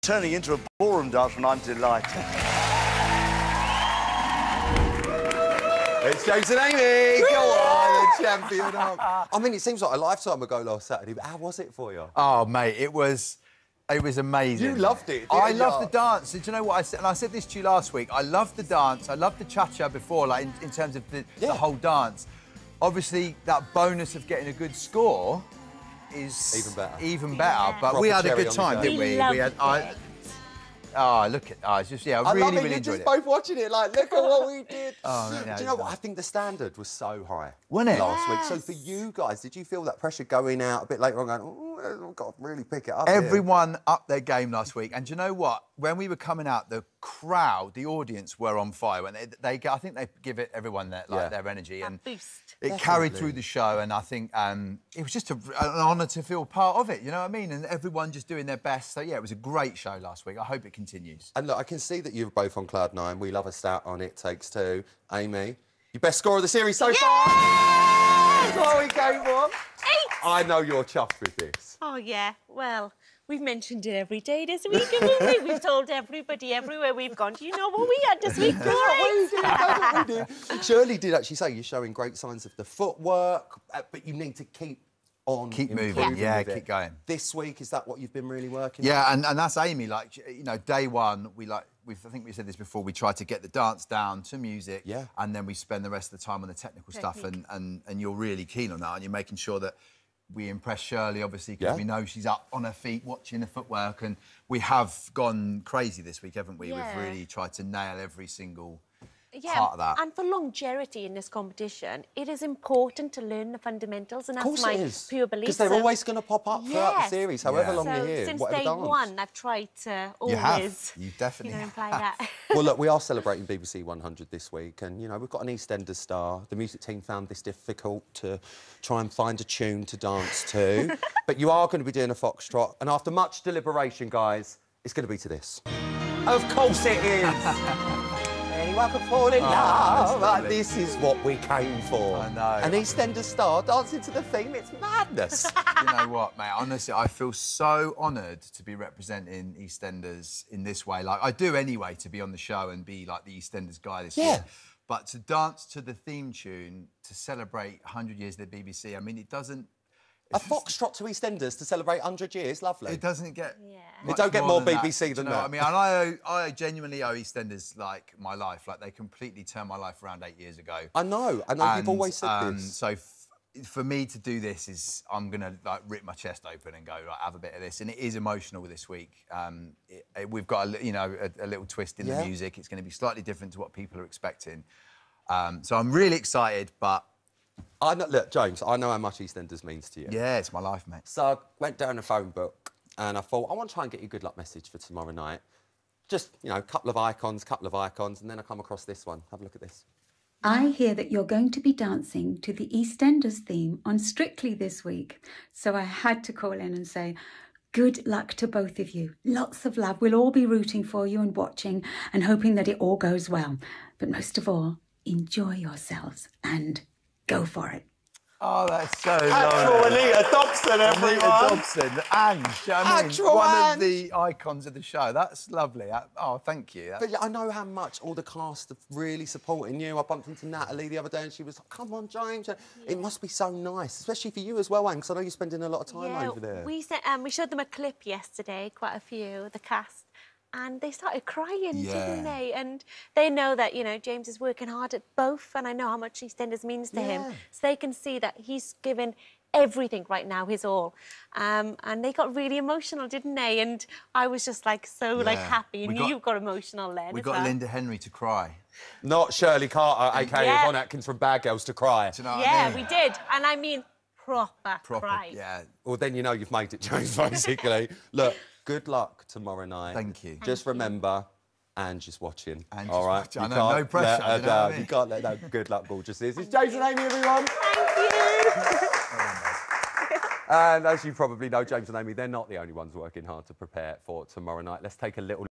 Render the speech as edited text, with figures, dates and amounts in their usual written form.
turning into a ballroom dance, and I'm delighted. It's James and Amy! Go on, the champion. I mean, it seems like a lifetime ago last Saturday, but how was it for you? Oh, mate, it was amazing. You loved it, didn't I you? loved the dance. Do you know what I said? And I said this to you last week. I loved the dance. I loved the cha-cha before, like, in terms of the whole dance. Obviously, that bonus of getting a good score is even better. But Proper we had a cherry good on time, the didn't we? cake. We had. Look at it's just I really love it. really You're enjoyed just it. both watching it, like, look at what we did. Oh, Do you know what? I think the standard was so high, wasn't it? last week. So for you guys, did you feel that pressure going out a bit later on, going, oh, I've got to really pick it up? Everyone upped their game last week, and do you know what? When we were coming out, the crowd, the audience were on fire. When I think they give it everyone their energy, and boost. It carried through the show, and I think it was just an honour to feel part of it. You know what I mean? And everyone just doing their best. So yeah, it was a great show last week. I hope it continues. And look, I can see that you're both on cloud nine. We love a stat on It Takes Two. Amy, your best score of the series so far. That's what we came for. 8. I know you're chuffed with this. Oh, yeah. Well, we've mentioned it every day this week, haven't we? We've told everybody everywhere we've gone. Do you know what we had this week? That's what we did. Shirley did actually say you're showing great signs of the footwork, but you need to keep on moving. Yeah, keep going. This week, is that what you've been really working on? Yeah, and that's Amy. Like, you know, day one, I think we said this before, we tried to get the dance down to music, and then we spend the rest of the time on the technical stuff, and you're really keen on that, and you're making sure that we impress Shirley, obviously, because we know she's up on her feet watching the footwork, and we have gone crazy this week, haven't we? Yeah. We've really tried to nail every single part of that. And for longevity in this competition, it is important to learn the fundamentals, and that's my pure belief. Because they're always going to pop up throughout the series, however long you're here, since whatever day dance. one, I've tried to always, you definitely imply that. Well, look, we are celebrating BBC 100 this week, and, you know, we've got an EastEnders star. The music team found this difficult to try and find a tune to dance to. But you are going to be doing a foxtrot, and after much deliberation, guys, it's going to be to this. Of course it is! Anyone can fall in love. Like, this is what we came for. I know. An EastEnders star dancing to the theme, it's madness. You know what, mate? Honestly, I feel so honoured to be representing EastEnders in this way. Like, I do anyway, to be on the show and be, like, the EastEnders guy this year. But to dance to the theme tune, to celebrate 100 years of the BBC, I mean, it doesn't... A foxtrot to EastEnders to celebrate 100 years, lovely. It doesn't get... It don't get more than BBC than that. that. I mean, and I genuinely owe EastEnders, like, my life. Like, they completely turned my life around 8 years ago. I know you've always said this. So for me to do this is, I'm going to, like, rip my chest open and go, like, have a bit of this. And it is emotional this week. We've got, a little twist in the music. It's going to be slightly different to what people are expecting. So I'm really excited, but... Look, James, I know how much EastEnders means to you. Yeah, it's my life, mate. So I went down the phone book and I thought, I want to try and get you a good luck message for tomorrow night. Just, you know, a couple of icons, and then I come across this one. Have a look at this. I hear that you're going to be dancing to the EastEnders theme on Strictly this week. So I had to call in and say, good luck to both of you. Lots of love. We'll all be rooting for you and watching and hoping that it all goes well. But most of all, enjoy yourselves and go for it. Oh, that's so Actual lovely. Anita Dobson, everyone. Anita Dobson, Ange, you know what I mean? Actual One of the icons of the show. That's lovely. Oh, thank you. But I know how much all the cast are really supporting you. I bumped into Natalie the other day and she was like, come on, James. It must be so nice, especially for you as well, Anne, because I know you're spending a lot of time over there. We showed them a clip yesterday, quite a few, the cast, and they started crying, didn't they? And they know that, you know, James is working hard at both, and I know how much EastEnders means to him. So they can see that he's given everything right now, his all. And they got really emotional, didn't they? And I was just, like, so, like, happy. And you got emotional then We as got well. Linda Henry to cry. Not Shirley Carter, a.k.a. Yvonne Atkins from Bad Girls, to cry. Do you know what I mean? We did. And I mean, proper cry. Yeah. Well, then you know you've made it, James, basically. Look, good luck tomorrow night. Thank you. Just remember, Ange is watching. Ange all right? is watching. I know, no pressure. Let her you know what I down. mean? You can't let that good luck gorgeous is. It's James and Amy, everyone. Thank you. And as you probably know, James and Amy, they're not the only ones working hard to prepare for tomorrow night. Let's take a little